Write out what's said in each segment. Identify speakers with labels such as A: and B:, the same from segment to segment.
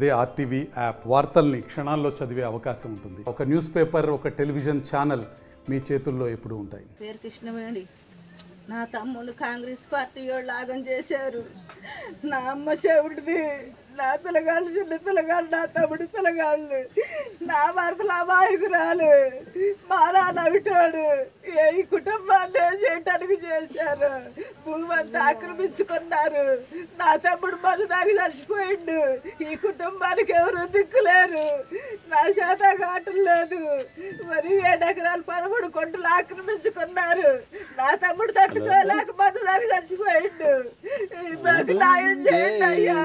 A: అదే RTV app వార్తల్ని క్షణాల్లో చదివే అవకాశం ఉంటుంది. ఒక న్యూస్ పేపర్, ఒక టెలివిజన్ ఛానల్ మీ చేతుల్లో ఎప్పుడూ ఉంటాయి.
B: పేరు కృష్ణవేణి. నా తమ్ముడు కాంగ్రెస్ పార్టీ వాళ్ళు లాగం చేశారు. నా అమ్మ చెవుడిది, నా పిల్లగాళ్ళు చిన్న పిల్లగాళ్ళు, నా తమ్ముడు పిల్లగాళ్ళు, నా భర్తలు అమాయకురాలు, మా నాన్న విటాడు. ఈ కుటుంబాన్ని చేయటానికి చేశారు. భూమి అంతా ఆక్రమించుకున్నారు. నా తమ్ముడు మధుదాకి చచ్చిపోయిండు. ఈ కుటుంబానికి ఎవరు దిక్కులేరు. నా చేత కాటం లేదు. మరి 7 ఎకరాలు 13 కొంటలు ఆక్రమించుకున్నారు. నా తమ్ముడు తట్టుకోలేక మధుదాకి చచ్చిపోయిండు. నాకు న్యాయం చేయండి అయ్యా.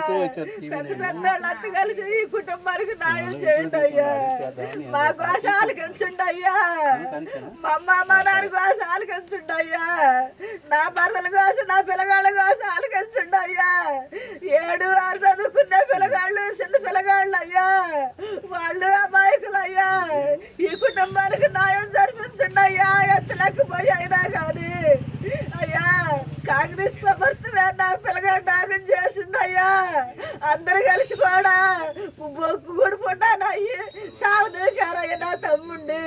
B: పెద్ద పెద్ద వాళ్ళంతా కలిసి ఈ కుటుంబానికి న్యాయం చేయండి అయ్యా. మా గోసాలు కంచండి అయ్యా. మా అమ్మ మా నాన్న గోసాలు కంచండి అయ్యా. నా భర్తల కోసం, నా పిల్లగాళ్ళ గోసాలు కంచండి అయ్యా. 7, 6 చదువుకునే పిల్లగాళ్ళు, చిన్న పిల్లగాళ్ళు అయ్యా. వాళ్ళు అమాయకులు అయ్యా. ఈ కుటుంబానికి న్యాయం జరిపించండి అయ్యా. ఎంత లెక్కపోయి అయినా కానీ అయ్యా, కాంగ్రెస్ ప్రభుత్వమే నా పిల్లగాడు నాగం చేసిందయ్యా. అందరు కలిసి కూడా బొక్కు కూడుకుంటాను అయ్యి సాగు నీకారయ్యా నా తమ్ముండి.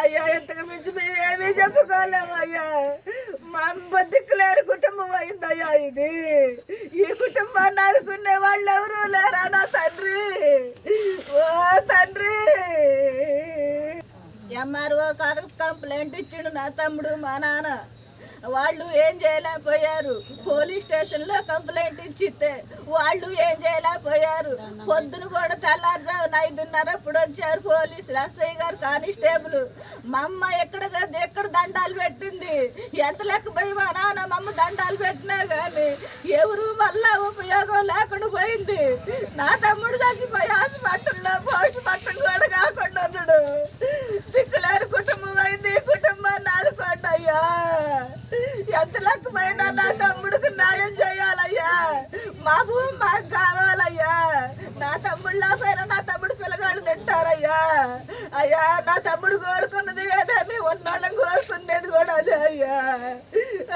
B: అయ్యా, ఎంతకు మించి మేమేమీ చెప్పుకోలేము అయ్యా. మా అమ్మ దిక్కులేని కుటుంబం అయిందయ్యా ఇది. ఈ కుటుంబాన్ని ఆదుకునే వాళ్ళు ఎవరు లేరా నా తండ్రి? ఓ తండ్రి, ఎంఆర్ఓ కంప్లైంట్ ఇచ్చిండు నా తమ్ముడు మా నాన్న. వాళ్ళు ఏం చేయలేకపోయారు. పోలీస్ స్టేషన్లో కంప్లైంట్ ఇచ్చితే వాళ్ళు ఏం చేయలేకపోయారు. పొద్దున కూడా తెల్లారుజామున 5:30 అప్పుడు వచ్చారు పోలీసులు, ఎస్ఐ గారు, కానిస్టేబుల్. మా అమ్మ ఎక్కడ దండాలు పెట్టింది. ఎంత లెక్క పోయి మా నాన్న మా అమ్మ దండాలు పెట్టినా కానీ ఎవరు మళ్ళా ఉపయోగం లేకుండా పోయింది. నా తమ్ముడు చచ్చిపోయి హాస్పిటల్లో పోస్ట్ మార్టం కూడా కాకుండా ఉన్నాడు. దిక్కులేని కుటుంబం అయింది. ఈ కుటుంబాన్ని ఆదుకోండి అయ్యా. ఎంత లెక్కమైనా నా తమ్ముడికి న్యాయం చేయాలయ్యా. మా భూమి మాకు కావాలయ్యా. నా తమ్ముళ్ళ పైన నా తమ్ముడు పిల్లగాళ్ళు తింటారయ్యా. అయ్యా, నా తమ్ముడు కోరుకున్నది అదే, మేము ఉన్నోళ్ళం కోరుకునేది కూడా అదే అయ్యా.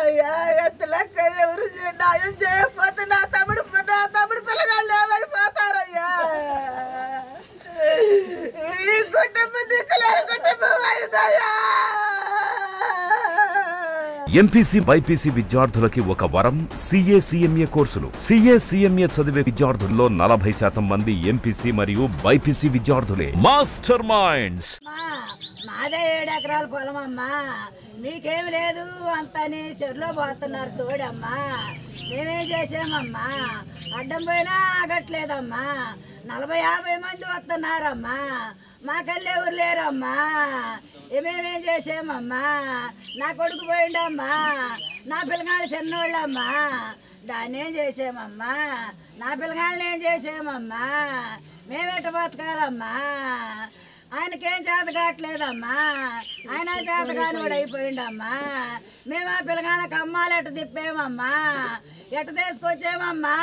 B: అయ్యా, ఎంత లెక్క ఎవరు న్యాయం చేయకపోతే నా తమ్ముడు పిల్లగాళ్ళు ఏమైపోతారయ్యా. ఈ కుటుంబం దిక్కులేని కుటుంబం అయిందయ్యా.
C: ఎంపీసీ బైపీసీ విద్యార్థులకి ఒక వరం CA CMA కోర్సులు. CA CMA చదివే విద్యార్థుల్లో 40% మంది ఎంపీసీ మరియు బైపీసీ విద్యార్థులే. Master Minds.
B: మాదే 7 ఎకరాల పొలం అమ్మా. మీకేమి లేదు అంతని చెరులో పోతున్నారు తోడమ్మా. మేమేం చేసామమ్మా? అడ్డం పోయినా ఆగట్లేదమ్మా. 40-50 మంది వస్తున్నారమ్మా. మాకెళ్ళి ఎవరు లేరమ్మా. మేమేం చేసామమ్మా? నా కొడుకు పోయిండమ్మా. నా పిల్లగాళ్ళు చిన్నోళ్ళమ్మా. దాన్ని ఏం చేసామమ్మా? నా పిల్లగాళ్ళని ఏం చేసామమ్మా? మేమెట బతకాలమ్మా? ఆయనకేం చేత కావట్లేదమ్మా. ఆయన చేత కానివాడు అయిపోయిండమ్మా. మేము ఆ పిల్లగాళ్ళకి అమ్మాలు ఎట్ట తిప్పేమమ్మా? ఎట్ట తీసుకొచ్చేమమ్మా?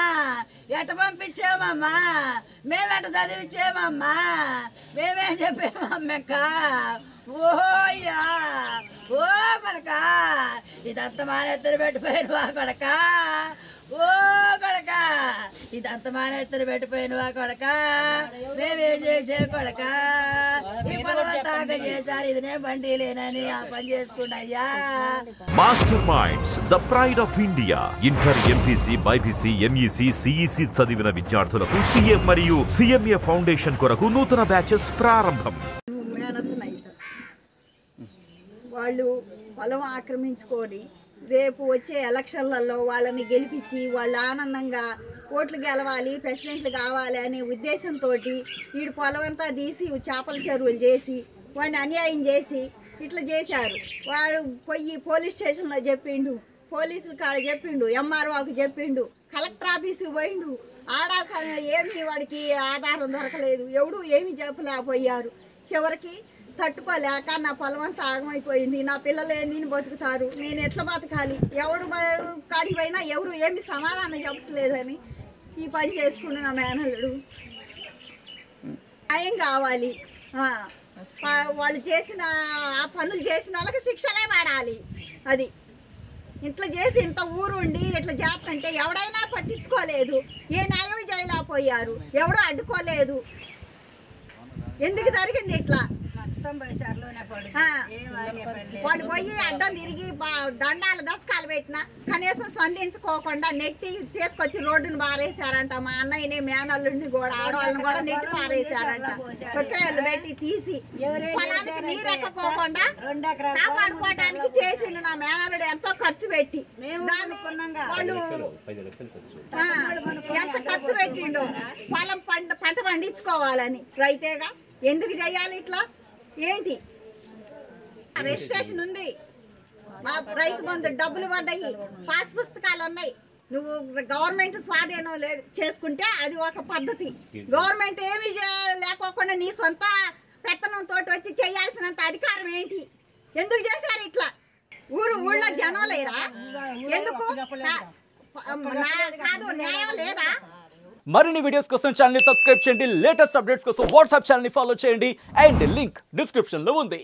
B: ఎట్ట పంపించేమమ్మా? మేమెట చదివించేమమ్మా? మేమేం చెప్పేమమ్మక్క? ఓయ్యా, ఓ కొడక, ఇదంతా మానెత్తరు పెట్టిపోయినవా కొడక? ఓ కొడక, ఇదంతా మానెత్తరు పెట్టిపోయినవా కొడక? మేమేం చేసే కొడక? ఈ పొలవంతాక చేశారు. ఇది నేను బండి లేనని ఆ పని చేసుకున్నాయ్యా.
C: Master Minds, the pride of India. Inter, MPC, BiPC, MEC, CEC చదివిన విద్యార్థులకు CA మరియు CMA ఫౌండేషన్ కొరకు నూతన బ్యాచెస్ ప్రారంభం.
B: వాళ్ళు పొలం ఆక్రమించుకొని రేపు వచ్చే ఎలక్షన్లలో వాళ్ళని గెలిపించి వాళ్ళు ఆనందంగా ఓట్లు గెలవాలి, ప్రెసిడెంట్లు కావాలి అనే ఉద్దేశంతో వీడు పొలం అంతా తీసి చేపల చెరువులు చేసి వాడిని అన్యాయం చేసి ఇట్లా చేశారు. వాడు పోయి పోలీస్ స్టేషన్లో చెప్పిండు, పోలీసులు కాడ చెప్పిండు, ఎంఆర్ఓకి చెప్పిండు, కలెక్టర్ ఆఫీస్కి పోయిండు. ఏమి వాడికి ఆధారం దొరకలేదు. ఎవడు ఏమి చెప్పలేకపోయారు. చివరికి తట్టుకోలేక నా పొలం అంతా ఆగమైపోయింది. నా పిల్లలు నేను బతుకుతారు, నేను ఎట్లా బతకాలి? ఎవడు కాడికి పోయినా ఎవరు ఏమి సమాధానం చెప్పట్లేదని ఈ పని చేసుకుంటూ నా మేనల్లుడు న్యాయం కావాలి. వాళ్ళు చేసిన ఆ పనులు చేసిన వాళ్ళకి శిక్షలే పడాలి. అది ఇట్లా చేసి ఇంత ఊరుండి ఇట్లా చేస్తుంటే ఎవడైనా పట్టించుకోలేదు. ఏ న్యాయం చేయలేకపోయారు, ఎవడో అడ్డుకోలేదు. ఎందుకు జరిగింది ఇట్లా? వాళ్ళు పోయి అడ్డం తిరిగి దండాలు దశకాలు పెట్టినా కనీసం స్పందించుకోకుండా నెట్టి తీసుకొచ్చి రోడ్డును పారేశారంట. మా అన్నయ్యని మేనల్లుండి కూడా ఆడవాళ్ళని కూడా నెట్టి పారేశారంట. కొక్కేళ్ళు పెట్టి తీసి పొలానికి నీరెక్కకోకుండా కాపాడుకోవడానికి చేసిండు నా మేనల్లుడు. ఎంతో ఖర్చు పెట్టి దాన్ని వాళ్ళు ఎంత ఖర్చు పెట్టిండో పొలం పంట పండించుకోవాలని రైతేగా. ఎందుకు చెయ్యాలి ఇట్లా? ఏంటి రిజిస్ట్రేషన్ ఉంది, రైతు బంధు డబ్బులు పడ్డాయి, పాస్ పుస్తకాలు ఉన్నాయి. నువ్వు గవర్నమెంట్ స్వాధీనం చేసుకుంటే అది ఒక పద్ధతి. గవర్నమెంట్ ఏమి లేకోకుండా నీ సొంత పెత్తనంతో వచ్చి చేయాల్సినంత అధికారం ఏంటి? ఎందుకు చేశారు ఇట్లా? ఊళ్ళో జనం లేరా? ఎందుకు కాదు, న్యాయం లేదా?
D: మరిన్ని వీడియోస్ కోసం ఛానల్ ని సబ్స్క్రైబ్ చేయండి. లేటెస్ట్ అప్డేట్స్ కోసం వాట్సాప్ ఛానల్ ని ఫాలో చేయండి. అండ్ లింక్ డిస్క్రిప్షన్ లో ఉంది.